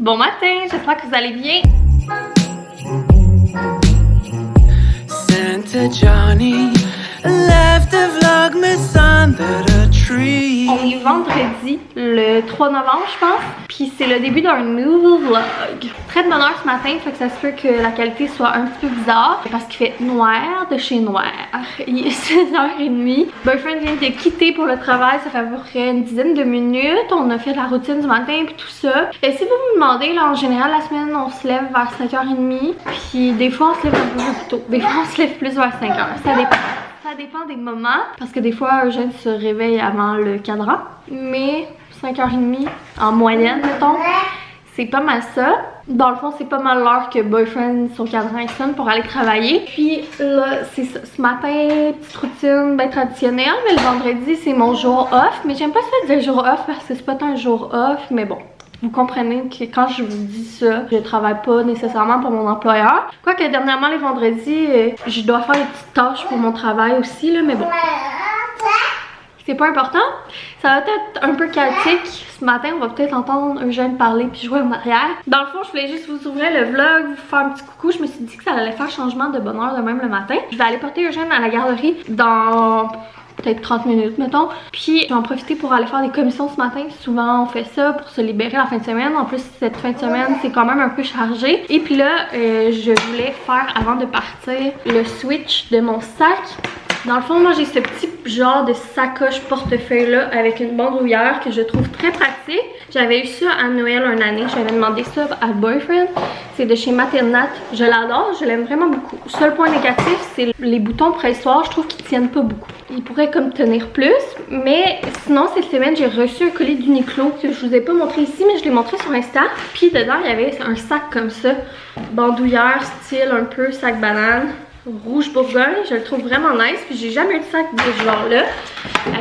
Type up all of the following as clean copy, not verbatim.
Bon matin, j'espère que vous allez bien. Santa Johnny left a Vlogmas under the tree. On est vendredi, le 3 novembre, je pense. Puis c'est le début d'un nouveau vlog. Très de bonne heure ce matin, fait que ça se peut que la qualité soit un petit peu bizarre. Parce qu'il fait noir de chez noir. Il est 6h30. Boyfriend vient de quitter pour le travail, ça fait à peu près une dizaine de minutes. On a fait la routine du matin puis tout ça. Et si vous me demandez, là, en général, la semaine, on se lève vers 5h30. Puis des fois, on se lève un peu plus tôt. Des fois, on se lève plus vers 5h. Ça dépend. Ça dépend des moments, parce que des fois, Eugène se réveille avant le cadran. Mais 5h30 en moyenne, mettons, c'est pas mal ça. Dans le fond, c'est pas mal l'heure que Boyfriend, son cadran, il sonne pour aller travailler. Puis là, c'est ça. Ce matin, petite routine bien traditionnelle, mais le vendredi, c'est mon jour off. Mais j'aime pas ça dire jour off parce que c'est pas tant un jour off, mais bon. Vous comprenez que quand je vous dis ça, je travaille pas nécessairement pour mon employeur. Quoique dernièrement, les vendredis, je dois faire des petites tâches pour mon travail aussi, là, mais bon. C'est pas important. Ça va être un peu chaotique. Ce matin, on va peut-être entendre Eugène parler puis jouer en arrière. Dans le fond, je voulais juste vous ouvrir le vlog, vous faire un petit coucou. Je me suis dit que ça allait faire changement de bonne heure de même le matin. Je vais aller porter Eugène à la garderie dans peut-être 30 minutes, mettons. Puis, je vais en profiter pour aller faire des commissions ce matin. Souvent, on fait ça pour se libérer la fin de semaine. En plus, cette fin de semaine, c'est quand même un peu chargé. Et puis là, je voulais faire, avant de partir, le switch de mon sac. Dans le fond, moi, j'ai ce petit genre de sacoche portefeuille-là avec une bandoulière que je trouve très pratique. J'avais eu ça à Noël une année. J'avais demandé ça à Boyfriend. C'est de chez Maternat. Je l'adore. Je l'aime vraiment beaucoup. Seul point négatif, c'est les boutons pressoirs. Je trouve qu'ils tiennent pas beaucoup. Ils pourraient comme tenir plus. Mais sinon, cette semaine, j'ai reçu un colis d'Uniqlo que je vous ai pas montré ici, mais je l'ai montré sur Insta. Puis dedans, il y avait un sac comme ça. Bandoulière, style un peu sac banane. Rouge Bourgogne, je le trouve vraiment nice, puis j'ai jamais eu de sac de ce genre là.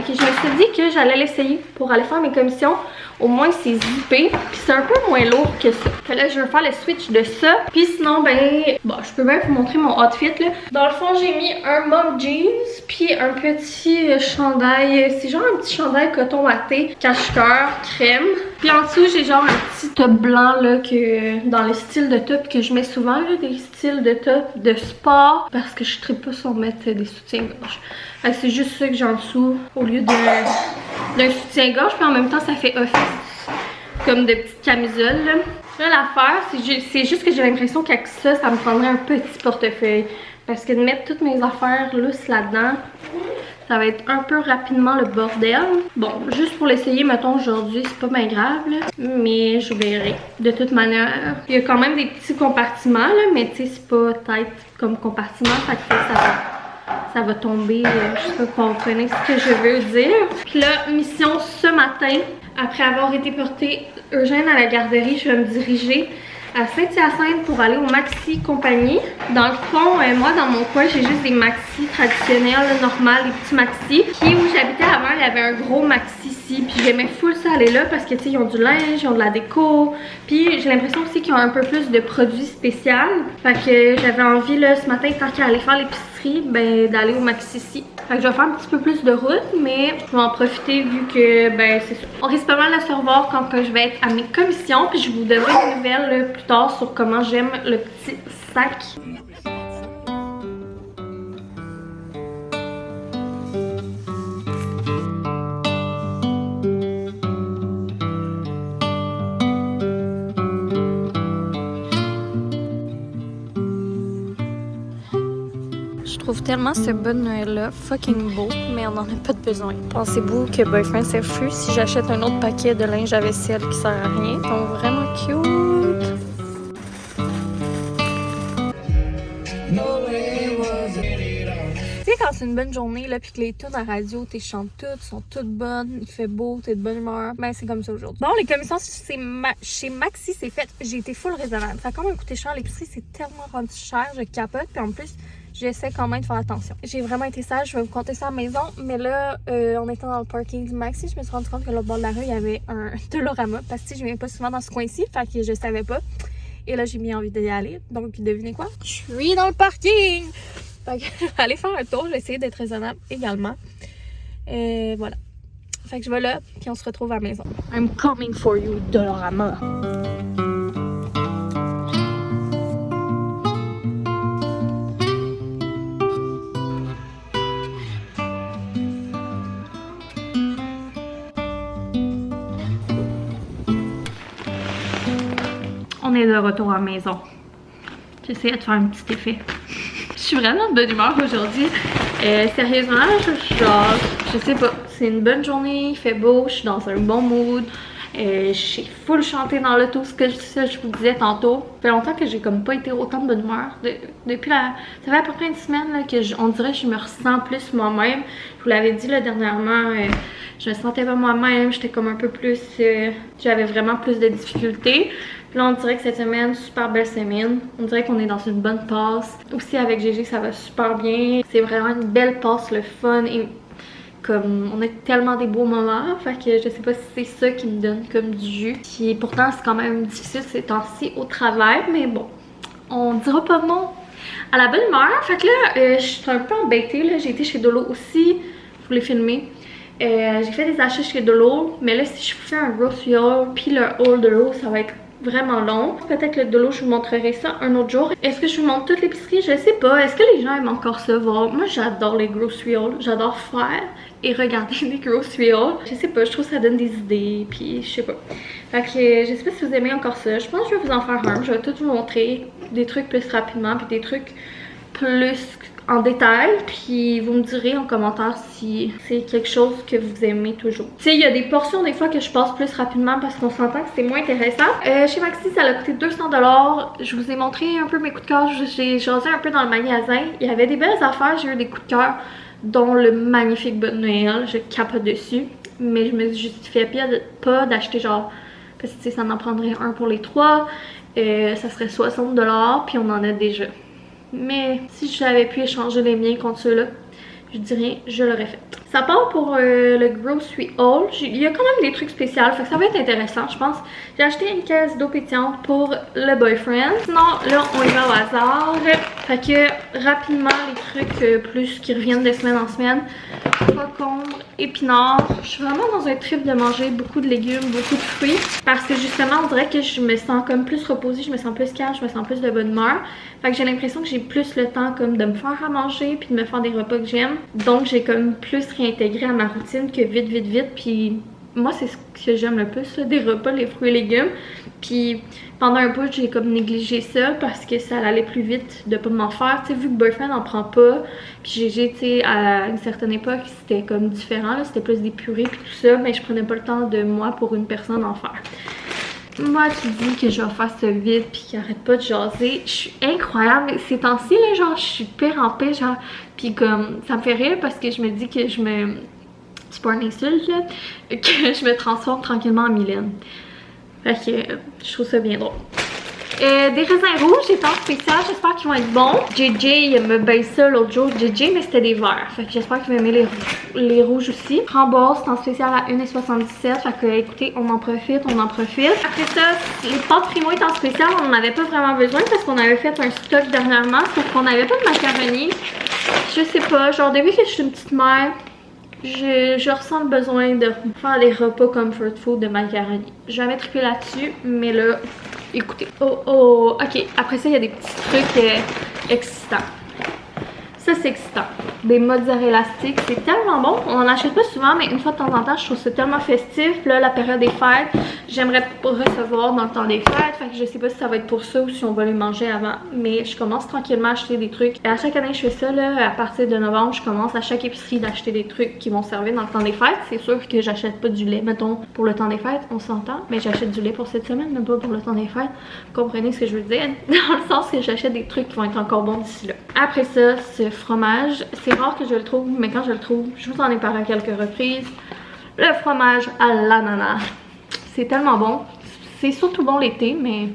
Je me suis dit que j'allais l'essayer pour aller faire mes commissions. Au moins c'est zippé, puis c'est un peu moins lourd que ça. Fait là je vais faire le switch de ça. Puis sinon ben, bon, je peux même vous montrer mon outfit là. Dans le fond j'ai mis un mom jeans, puis un petit chandail. C'est genre un petit chandail coton watté, cache-cœur, crème. Puis en dessous j'ai genre un petit top blanc là, que dans le style de top que je mets souvent là, des styles de top de sport. Parce que je ne pas sur mettre des soutiens-gorge. C'est juste ça que j'ai en dessous au lieu d'un soutien-gorge. Puis en même temps, ça fait office comme de petites camisoles. Là, l'affaire, c'est juste que j'ai l'impression qu'avec ça, ça me prendrait un petit portefeuille. Parce que de mettre toutes mes affaires lousses là-dedans, ça va être un peu rapidement le bordel. Bon, juste pour l'essayer, mettons, aujourd'hui, c'est pas bien grave, là. Mais je verrai. De toute manière, il y a quand même des petits compartiments, là. Mais tu sais, c'est pas tête comme compartiment. Fait que ça va tomber. Je sais pas si vous comprenez ce que je veux dire. Puis là, mission ce matin. Après avoir été porter Eugène à la garderie, je vais me diriger à Saint-Hyacinthe pour aller au Maxi Compagnie. Dans le fond, moi dans mon coin, j'ai juste des Maxi traditionnels, normales, des petits Maxi. Puis où j'habitais avant, il y avait un gros Maxi ici. Puis j'aimais full ça aller là parce que tu sais, ils ont du linge, ils ont de la déco. Puis j'ai l'impression aussi qu'ils ont un peu plus de produits spéciaux. Fait que j'avais envie là ce matin, tant qu'à aller faire l'épicerie, ben d'aller au Maxi ici. Fait que je vais faire un petit peu plus de route, mais je vais en profiter vu que, ben, c'est ça. On risque pas mal de se revoir quand que je vais être à mes commissions. Puis je vous donnerai des nouvelles là, plus tard sur comment j'aime le petit sac. Je trouve tellement ce bon Noël-là fucking beau, mais on n'en a pas de besoin. Pensez-vous que Boyfriend c'est fou si j'achète un autre paquet de linge à vaisselle qui sert à rien? Ils sont vraiment cute! Tu sais, quand c'est une bonne journée, là, puis que les tunes à radio, t'es chantes toutes, sont toutes bonnes, il fait beau, t'es de bonne humeur, ben c'est comme ça aujourd'hui. Bon, les commissions chez Maxi, c'est fait, j'ai été full raisonnable. Ça a quand même coûté cher, l'épicerie, c'est tellement rendu cher, je capote, puis en plus, j'essaie quand même de faire attention. J'ai vraiment été sage, je vais vous compter ça à la maison, mais là, en étant dans le parking du Maxi, je me suis rendu compte que l'autre bord de la rue, il y avait un Dolorama, parce que je viens pas souvent dans ce coin-ci, fait que je savais pas. Et là, j'ai mis envie d'y aller, donc devinez quoi? Je suis dans le parking! Fait que je vais aller faire un tour, je vais essayer d'être raisonnable également. Voilà. Fait que je vais là, puis on se retrouve à la maison. I'm coming for you, Dolorama. on est de retour à la maison. J'essayais de faire un petit effet. Je suis vraiment de bonne humeur aujourd'hui. Sérieusement, genre, je sais pas, c'est une bonne journée, il fait beau, je suis dans un bon mood. J'ai full chanté dans l'auto, ce que je vous disais tantôt. Ça fait longtemps que j'ai comme pas été autant de bonne humeur. Depuis ça fait à peu près une semaine là, que on dirait que je me ressens plus moi-même. Je vous l'avais dit là, dernièrement, je me sentais pas moi-même, j'étais comme un peu plus... j'avais vraiment plus de difficultés. Puis là, on dirait que cette semaine, super belle semaine. On dirait qu'on est dans une bonne passe. Aussi avec Gégé, ça va super bien. C'est vraiment une belle passe, le fun. Et comme on a tellement des beaux moments, fait que je sais pas si c'est ça qui me donne comme du jus. Puis pourtant c'est quand même difficile ces temps-ci au travail, mais bon, on dira pas non à la bonne humeur. Fait que là, je suis un peu embêtée là, j'ai été chez Dolo aussi, je voulais filmer. J'ai fait des achats chez Dolo, mais là si je fais un grocery haul puis le haul de Dolo, ça va être vraiment long. Peut-être le Dolo, je vous montrerai ça un autre jour. Est-ce que je vous montre toute l'épicerie? Je sais pas. Est-ce que les gens aiment encore ça voir? Moi, j'adore les grocery hauls. J'adore faire et regarder des grocery hauls. Je sais pas, je trouve que ça donne des idées. Puis, je sais pas. Fait que, je sais pas si vous aimez encore ça. Je pense que je vais vous en faire un. Je vais tout vous montrer. Des trucs plus rapidement, puis des trucs plus en détail, puis vous me direz en commentaire si c'est quelque chose que vous aimez toujours. Tu sais, il y a des portions des fois que je passe plus rapidement parce qu'on s'entend que c'est moins intéressant. Chez Maxi, ça a coûté 200 $. Je vous ai montré un peu mes coups de cœur, j'ai jasé un peu dans le magasin. Il y avait des belles affaires, j'ai eu des coups de cœur, dont le magnifique Bonne Noël, je capote dessus. Mais je me justifiais pas d'acheter genre, parce que tu sais, ça en prendrait un pour les 3, ça serait 60 $, puis on en a déjà. Mais si j'avais pu échanger les miens contre ceux-là, je dirais je l'aurais fait. Ça part pour le grocery haul. Il y a quand même des trucs spéciaux, fait que ça va être intéressant, je pense. J'ai acheté une caisse d'eau pétillante pour le boyfriend. Sinon, là, on y va au hasard. Fait que rapidement, les trucs plus qui reviennent de semaine en semaine. Concombre, épinards. Je suis vraiment dans un trip de manger beaucoup de légumes, beaucoup de fruits. Parce que justement, on dirait que je me sens comme plus reposée, je me sens plus calme, je me sens plus de bonne humeur. Fait que j'ai l'impression que j'ai plus le temps comme de me faire à manger puis de me faire des repas que j'aime. Donc j'ai comme plus réintégré à ma routine que vite. Puis moi c'est ce que j'aime le plus, là, des repas, les fruits et légumes. Puis pendant un bout j'ai comme négligé ça parce que ça allait plus vite de pas m'en faire. Tu sais, vu que Boyfriend n'en prend pas, puis Gégé, tu sais, à une certaine époque c'était comme différent, c'était plus des purées puis tout ça, mais je prenais pas le temps de moi pour une personne en faire. Moi qui dis que je vais faire ça vite puis qui arrête pas de jaser, je suis incroyable. Ces temps-ci là, genre je suis pire en pire, genre, puis comme ça me fait rire parce que je me dis que c'est pas une insulte là, que je me transforme tranquillement en Mylène. Fait que je trouve ça bien drôle. Des raisins rouges, des temps spéciales, j'espère qu'ils vont être bons. JJ, il me baisse ça l'autre jour, JJ, mais c'était des verts. Fait que j'espère qu'il va aimer les rouges aussi. Framboise, temps spécial à 1,77 $. Fait que écoutez, on en profite. Après ça, les pâtes Primo et temps spécial, on n'en avait pas vraiment besoin parce qu'on avait fait un stock dernièrement. Sauf qu'on n'avait pas de macaroni. Je sais pas, genre depuis que je suis une petite mère, je ressens le besoin de faire des repas comfort food de macaroni. J'avais trippé là-dessus, mais là, écoutez. Oh, ok. Après ça, il y a des petits trucs excitants. Ça, c'est excitant. Des mozzarella sticks, c'est tellement bon. On en achète pas souvent, mais une fois de temps en temps, je trouve ça tellement festif. Puis là, la période des fêtes, j'aimerais recevoir dans le temps des fêtes. Fait que je sais pas si ça va être pour ça ou si on va les manger avant. Mais je commence tranquillement à acheter des trucs. Et à chaque année, je fais ça, là. À partir de novembre, je commence à chaque épicerie d'acheter des trucs qui vont servir dans le temps des fêtes. C'est sûr que j'achète pas du lait, mettons, pour le temps des fêtes, on s'entend. Mais j'achète du lait pour cette semaine, mais pas pour le temps des fêtes. Vous comprenez ce que je veux dire? Dans le sens que j'achète des trucs qui vont être encore bons d'ici là. Après ça, ce fromage, c'est rare que je le trouve, mais quand je le trouve, je vous en ai parlé à quelques reprises. Le fromage à l'ananas. C'est tellement bon. C'est surtout bon l'été, mais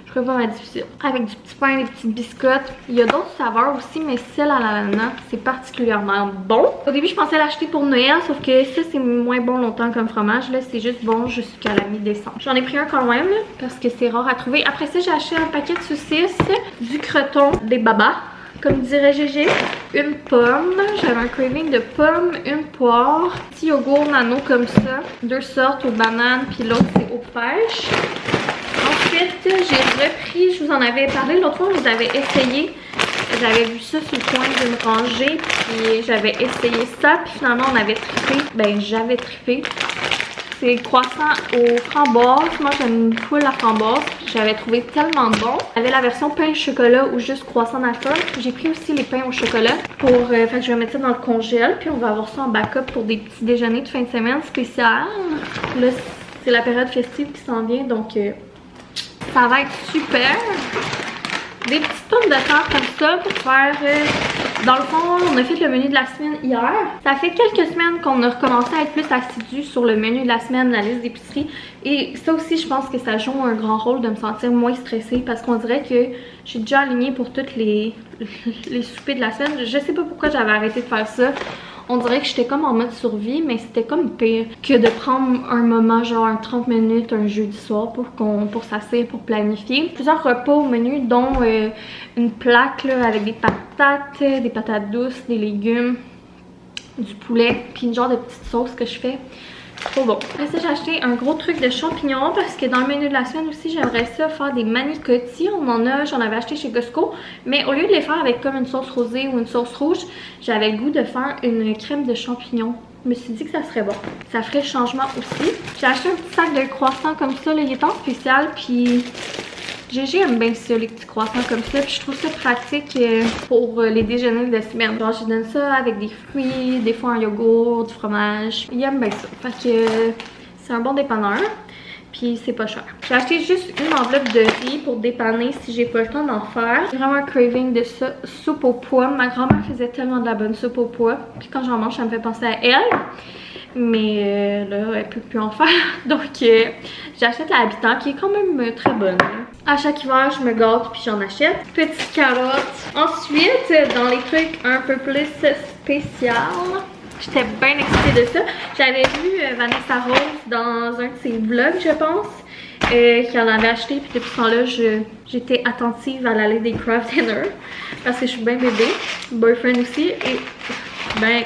je trouve pas mal difficile. Avec du petit pain, des petites biscottes. Il y a d'autres saveurs aussi, mais celle à l'ananas, c'est particulièrement bon. Au début, je pensais l'acheter pour Noël, sauf que ça, c'est moins bon longtemps comme fromage. Là, c'est juste bon jusqu'à la mi-décembre. J'en ai pris un quand même, là, parce que c'est rare à trouver. Après ça, j'ai acheté un paquet de saucisses, du croton, des babas, comme dirait Gégé, une pomme, j'avais un craving de pomme, une poire, petit yogourt nano comme ça, 2 sortes aux bananes, puis l'autre c'est aux pêches. Ensuite, j'ai repris, je vous en avais parlé l'autre fois, je vous avais essayé, j'avais vu ça sur le coin d'une rangée, puis j'avais essayé ça, puis finalement on avait trippé, ben j'avais trippé. C'est croissant aux framboises. Moi, j'aime full la framboise. J'avais trouvé tellement bon. J'avais la version pain au chocolat ou juste croissant nature. J'ai pris aussi les pains au chocolat pour... fait que je vais mettre ça dans le congèle. Puis on va avoir ça en backup pour des petits déjeuners de fin de semaine spécial. Là, c'est la période festive qui s'en vient. Donc, ça va être super. Des petites pommes de terre comme ça pour faire... dans le fond, on a fait le menu de la semaine hier. Ça fait quelques semaines qu'on a recommencé à être plus assidus sur le menu de la semaine, la liste d'épicerie. Et ça aussi, je pense que ça joue un grand rôle de me sentir moins stressée parce qu'on dirait que je suis déjà alignée pour toutes les soupers de la semaine. Je sais pas pourquoi j'avais arrêté de faire ça. On dirait que j'étais comme en mode survie, mais c'était comme pire que de prendre un moment, genre 30 minutes un jeudi soir pour s'asseoir, pour planifier. Plusieurs repas au menu, dont une plaque là, avec des patates douces, des légumes, du poulet, puis une genre de petite sauce que je fais. Trop bon. Après ça, j'ai acheté un gros truc de champignons parce que dans le menu de la semaine aussi, j'aimerais ça faire des manicotti. J'en avais acheté chez Costco. Mais au lieu de les faire avec comme une sauce rosée ou une sauce rouge, j'avais le goût de faire une crème de champignons. Je me suis dit que ça serait bon. Ça ferait le changement aussi. J'ai acheté un petit sac de croissants comme ça. Là, il est en spécial. Puis GG aime bien ça, les petits croissants comme ça. Puis je trouve ça pratique pour les déjeuners de semaine. Genre, je donne ça avec des fruits, des fois un yogourt, du fromage. Il aime bien ça. Fait que c'est un bon dépanneur. Puis c'est pas cher. J'ai acheté juste une enveloppe de riz pour dépanner si j'ai pas le temps d'en faire. J'ai vraiment un craving de ça. Soupe aux pois. Ma grand-mère faisait tellement de la bonne soupe aux pois. Puis quand j'en mange, ça me fait penser à elle. Mais là, elle peut plus en faire. Donc, j'achète la Habitant qui est quand même très bonne. À chaque hiver, je me gâte puis j'en achète. Petites carottes. Ensuite, dans les trucs un peu plus spéciaux, j'étais bien excitée de ça. J'avais vu Vanessa Rose dans un de ses vlogs, je pense, qui en avait acheté. Puis depuis ce temps-là, j'étais attentive à l'aller des craft dinner parce que je suis bien bébé. Boyfriend aussi. Et ben...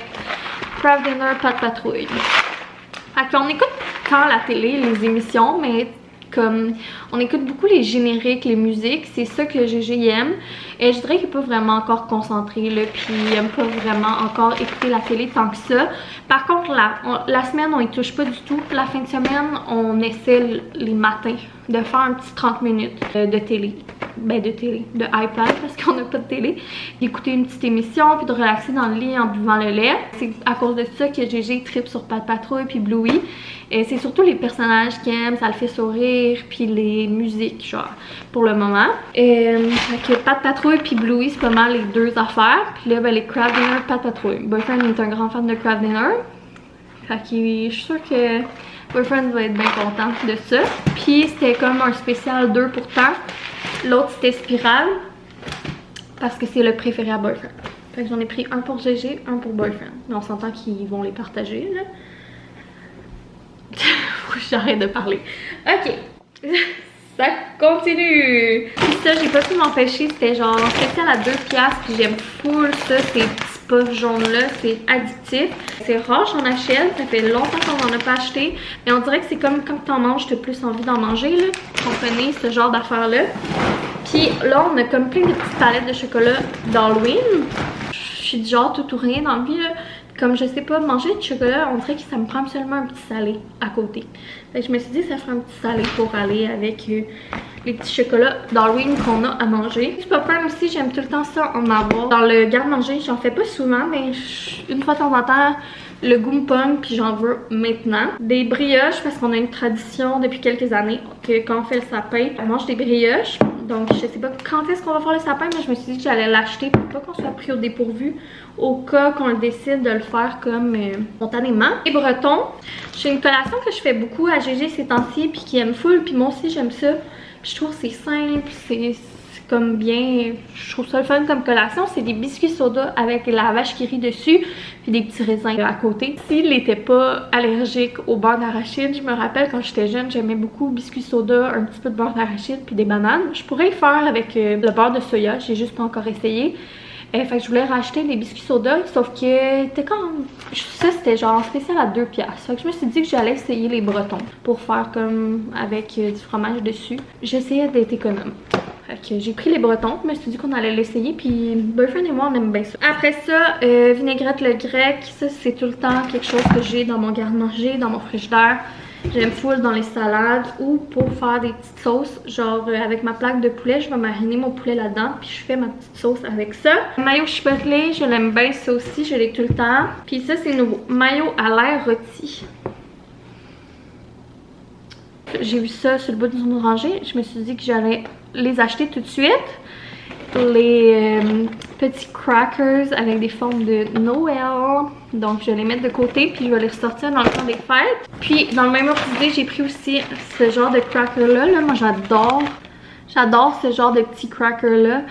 Craft Dinner, pas de patrouille. Fait qu'on écoute tant la télé, les émissions, mais comme on écoute beaucoup les génériques, les musiques, c'est ça que GG aime. Et je dirais qu'il peut vraiment encore concentrer là, puis il aime pas vraiment encore écouter la télé tant que ça. Par contre, la semaine, on y touche pas du tout. La fin de semaine, on essaie les matins de faire un petit 30 minutes de télé. Ben de iPad parce qu'on n'a pas de télé, d'écouter une petite émission puis de relaxer dans le lit en buvant le lait. C'est à cause de ça que GG tripe sur Pat Patrouille puis Bluey. Et c'est surtout les personnages qu'il aime, ça le fait sourire, puis les musiques genre pour le moment. Fait que Pat Patrouille puis Bluey, c'est pas mal les deux affaires. Puis là ben les Craft Dinner, Pat Patrouille. Boyfriend est un grand fan de Craft Dinner. Fait que je suis sûre que Boyfriend va être bien content de ça. Puis c'était comme un spécial 2 pour tant. L'autre c'était Spirale parce que c'est le préféré à Boyfriend. Fait que j'en ai pris un pour GG, un pour Boyfriend. Mais on s'entend qu'ils vont les partager là. Faut que j'arrête de parler. Ok. Ça continue. Puis ça, j'ai pas pu m'empêcher. C'était genre spécial à 2$. Puis j'aime full ça, ces petits puffs jaunes là. C'est addictif. C'est rare, j'en achète. Ça fait longtemps qu'on en a pas acheté. Mais on dirait que c'est comme quand t'en manges, t'as plus envie d'en manger là. Comprenez ce genre d'affaires là. Puis là, on a comme plein de petites palettes de chocolat d'Halloween. Je suis du genre tout ou rien dans la vie là. Comme je sais pas, manger du chocolat, on dirait que ça me prend absolument un petit salé à côté. Fait que je me suis dit que ça ferait un petit salé pour aller avec les petits chocolats d'Halloween qu'on a à manger. Du popcorn aussi, j'aime tout le temps ça en avoir. Dans le garde-manger, j'en fais pas souvent, mais une fois de temps en temps, le goût me pogne, puis j'en veux maintenant. Des brioches, parce qu'on a une tradition depuis quelques années que quand on fait le sapin, on mange des brioches. Donc je sais pas quand est-ce qu'on va faire le sapin, mais je me suis dit que j'allais l'acheter pour pas qu'on soit pris au dépourvu au cas qu'on décide de le faire comme spontanément. Les bretons, j'ai une collation que je fais beaucoup à GG ces temps-ci puis qui aime full, puis moi aussi j'aime ça. Puis je trouve que c'est simple, c'est comme bien, je trouve ça le fun comme collation. C'est des biscuits soda avec la vache qui rit dessus puis des petits raisins à côté. S'il n'était pas allergique au beurre d'arachide, je me rappelle quand j'étais jeune, j'aimais beaucoup biscuits soda, un petit peu de beurre d'arachide puis des bananes. Je pourrais le faire avec le beurre de soya, j'ai juste pas encore essayé. Fait que je voulais racheter des biscuits soda, sauf que c'était comme... Ça, c'était genre spécial à 2$. Fait que je me suis dit que j'allais essayer les bretons pour faire comme avec du fromage dessus. J'essayais d'être économe. Fait que j'ai pris les bretons, je me suis dit qu'on allait l'essayer, puis Boyfriend et moi on aime bien ça. Après ça, vinaigrette le grec, ça c'est tout le temps quelque chose que j'ai dans mon garde-manger, dans mon frigidaire. J'aime full dans les salades ou pour faire des petites sauces. Genre avec ma plaque de poulet, je vais mariner mon poulet là-dedans. Puis je fais ma petite sauce avec ça. Mayo chipotle, je l'aime bien ça aussi, je l'ai tout le temps. Puis ça c'est nouveau. Mayo à l'air rôti. J'ai vu ça sur le bout d'une rangée. Je me suis dit que j'allais les acheter tout de suite. Les petits crackers avec des formes de Noël. Donc je vais les mettre de côté puis je vais les ressortir dans le temps des fêtes. Puis dans le même ordre d'idée, j'ai pris aussi ce genre de cracker là. Moi j'adore ce genre de petits crackers là.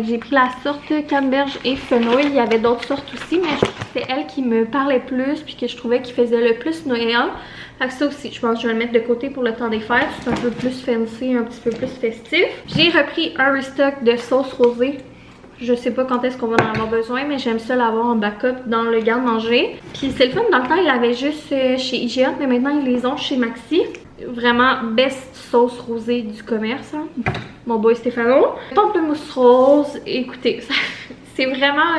J'ai pris la sorte canneberge et fenouil. Il y avait d'autres sortes aussi, mais je trouve que c'était elle qui me parlait plus puis que je trouvais qu'il faisait le plus Noël. Fait que ça aussi, je pense que je vais le mettre de côté pour le temps des fêtes. C'est un peu plus fancy, un petit peu plus festif. J'ai repris un restock de sauce rosée. Je sais pas quand est-ce qu'on va en avoir besoin, mais j'aime ça l'avoir en backup dans le garde-manger. Puis c'est le fun, dans le temps, ils l'avaient juste chez IGA, mais maintenant ils les ont chez Maxi. Vraiment best sauce rosée du commerce. Hein. Mon boy Stéphano. Pamplemousse rose, écoutez, c'est vraiment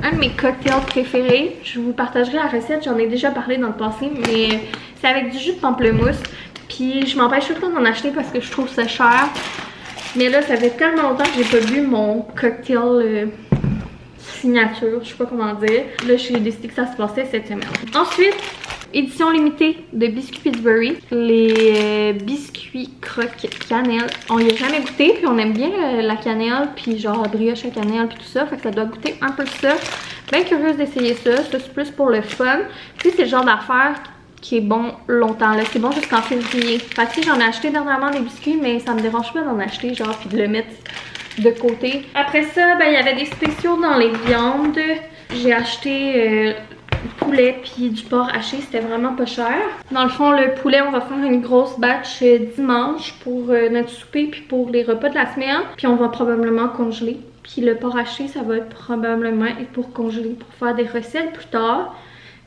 un de mes cocktails préférés. Je vous partagerai la recette, j'en ai déjà parlé dans le passé, mais c'est avec du jus de pamplemousse. Puis je m'empêche tout le temps d'en acheter parce que je trouve ça cher. Mais là, ça fait tellement longtemps que j'ai pas bu mon cocktail signature, je sais pas comment dire. Là, j'ai décidé que ça se passait cette semaine. Ensuite, édition limitée de biscuits Pillsbury. Les biscuits croque cannelle. On y a jamais goûté, puis on aime bien la cannelle, puis genre la brioche à cannelle, puis tout ça. Fait que ça doit goûter un peu ça. Bien curieuse d'essayer ça. Ça, c'est plus pour le fun. Puis c'est le genre d'affaire qui est bon longtemps. Là, c'est bon jusqu'en février. Fait que j'en ai acheté dernièrement des biscuits, mais ça me dérange pas d'en acheter, genre, puis de le mettre de côté. Après ça, ben il y avait des spéciaux dans les viandes. J'ai acheté poulet puis du porc haché, c'était vraiment pas cher. Dans le fond, le poulet, on va faire une grosse batch dimanche pour notre souper puis pour les repas de la semaine. Puis on va probablement congeler. Puis le porc haché, ça va probablement être pour congeler, pour faire des recettes plus tard.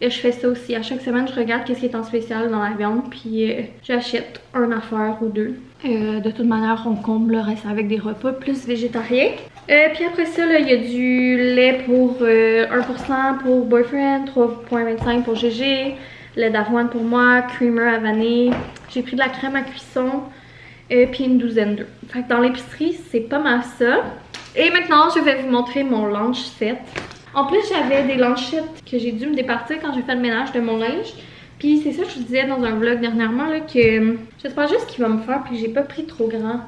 Et je fais ça aussi. À chaque semaine, je regarde qu'est-ce qui est en spécial dans la viande. Puis j'achète une affaire ou deux. De toute manière, on comble le reste avec des repas plus végétariens. Puis après ça, il y a du lait pour 1% pour Boyfriend, 3,25 pour GG, lait d'avoine pour moi, creamer à vanille. J'ai pris de la crème à cuisson, puis une douzaine d'œufs. Fait que dans l'épicerie, c'est pas mal ça. Et maintenant, je vais vous montrer mon lunch set. En plus, j'avais des lunchettes que j'ai dû me départir quand j'ai fait le ménage de mon linge. Puis c'est ça que je vous disais dans un vlog dernièrement, là, que j'espère juste qu'il va me faire, puis j'ai pas pris trop grand.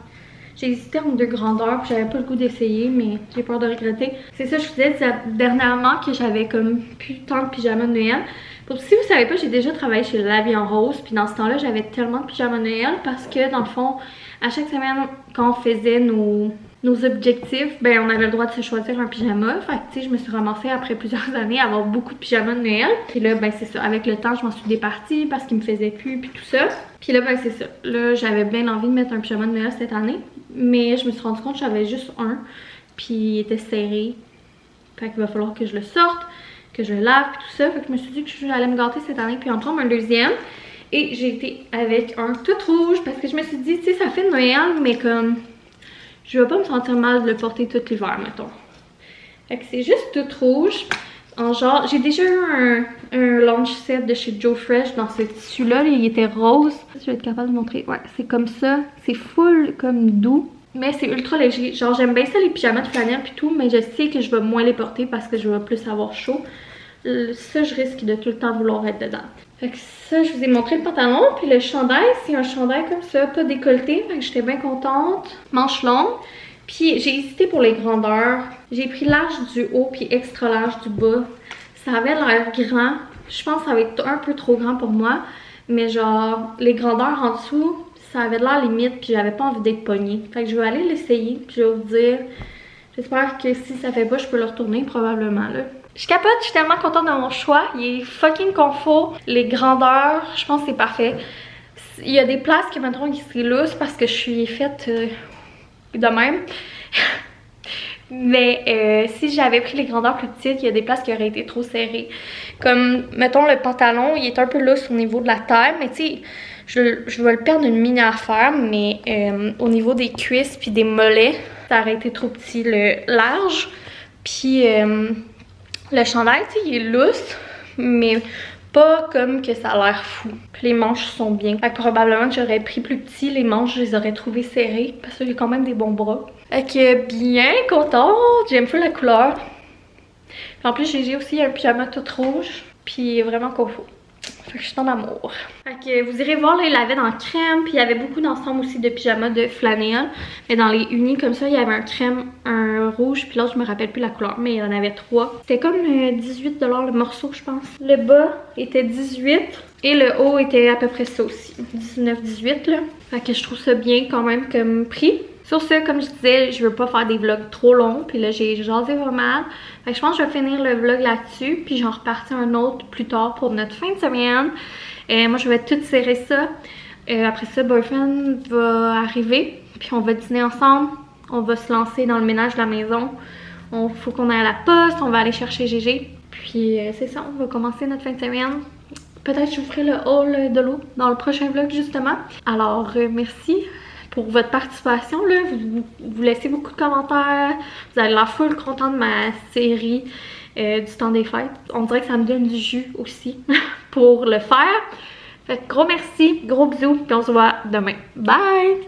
J'ai hésité entre deux grandeurs, puis j'avais pas le goût d'essayer, mais j'ai peur de regretter. C'est ça que je vous disais dernièrement, que j'avais comme plus tant de pyjamas de Noël. Pour si vous savez pas, j'ai déjà travaillé chez La Vie en Rose, puis dans ce temps-là, j'avais tellement de pyjamas de Noël parce que dans le fond, à chaque semaine, quand on faisait nos objectifs, ben on avait le droit de se choisir un pyjama. Fait que tu sais, je me suis ramassée après plusieurs années à avoir beaucoup de pyjamas de Noël. Puis là, ben c'est ça. Avec le temps, je m'en suis départie parce qu'il me faisait plus, puis tout ça. Puis là, ben c'est ça. Là, j'avais bien envie de mettre un pyjama de Noël cette année. Mais je me suis rendu compte que j'avais juste un. Puis il était serré. Fait qu'il va falloir que je le sorte, que je le lave, puis tout ça. Fait que je me suis dit que j'allais me gâter cette année, puis en prendre un deuxième. Et j'ai été avec un tout rouge parce que je me suis dit, tu sais, ça fait Noël, mais comme je vais pas me sentir mal de le porter tout l'hiver, mettons. Fait que c'est juste tout rouge. En genre, j'ai déjà eu un lunch set de chez Joe Fresh dans ce tissu-là. Il était rose. Je vais être capable de montrer. Ouais, c'est comme ça. C'est full comme doux. Mais c'est ultra léger. Genre, j'aime bien ça les pyjamas de flanelle puis tout. Mais je sais que je vais moins les porter parce que je vais plus avoir chaud. Ça, je risque de tout le temps vouloir être dedans. Fait que ça, je vous ai montré le pantalon. Puis le chandail, c'est un chandail comme ça, pas décolleté. Fait que j'étais bien contente. Manche longue. Puis j'ai hésité pour les grandeurs. J'ai pris large du haut puis extra large du bas. Ça avait l'air grand. Je pense que ça va être un peu trop grand pour moi. Mais genre, les grandeurs en dessous, ça avait de l'air limite. Puis j'avais pas envie d'être pognée. Fait que je vais aller l'essayer. Puis je vais vous dire. J'espère que si ça fait pas, je peux le retourner probablement là. Je capote, je suis tellement contente de mon choix. Il est fucking confort. Les grandeurs, je pense que c'est parfait. Il y a des places que maintenant qui seraient lousses parce que je suis faite de même. Mais si j'avais pris les grandeurs plus petites, il y a des places qui auraient été trop serrées. Comme, mettons, le pantalon, il est un peu lousse au niveau de la taille. Mais tu sais, je vais le perdre une mini affaire. Mais au niveau des cuisses puis des mollets, ça aurait été trop petit. Le large, puis le chandail, tu sais, il est lousse, mais pas comme que ça a l'air fou. Puis les manches sont bien. Fait que probablement que j'aurais pris plus petit, les manches je les aurais trouvées serrées parce que j'ai quand même des bons bras. Fait que bien contente, j'aime plus la couleur. Puis en plus j'ai aussi un pyjama tout rouge, puis vraiment confort. Fait que je suis en amour. Fait que vous irez voir, là, il l'avait dans crème, puis il y avait beaucoup d'ensemble aussi de pyjamas de flanelle. Mais dans les unis comme ça, il y avait un crème, un rouge, puis l'autre je me rappelle plus la couleur, mais il y en avait 3. C'était comme 18$ le morceau, je pense. Le bas était 18 et le haut était à peu près ça aussi, 19-18 là. Fait que je trouve ça bien quand même comme prix. Sur ce, comme je disais, je veux pas faire des vlogs trop longs, puis là j'ai jasé pas mal. Fait que je pense que je vais finir le vlog là-dessus, puis j'en repartir un autre plus tard pour notre fin de semaine. Moi je vais tout serrer ça. Après ça, Boyfriend va arriver, puis on va dîner ensemble. On va se lancer dans le ménage de la maison. Faut qu'on aille à la poste, on va aller chercher Gégé. Puis c'est ça, on va commencer notre fin de semaine. Peut-être que je vous ferai le haul de l'eau dans le prochain vlog justement. Alors merci pour votre participation, là. Vous laissez beaucoup de commentaires, vous avez l'air full content de ma série du temps des fêtes. On dirait que ça me donne du jus aussi pour le faire. Fait que gros merci, gros bisous, puis on se voit demain. Bye!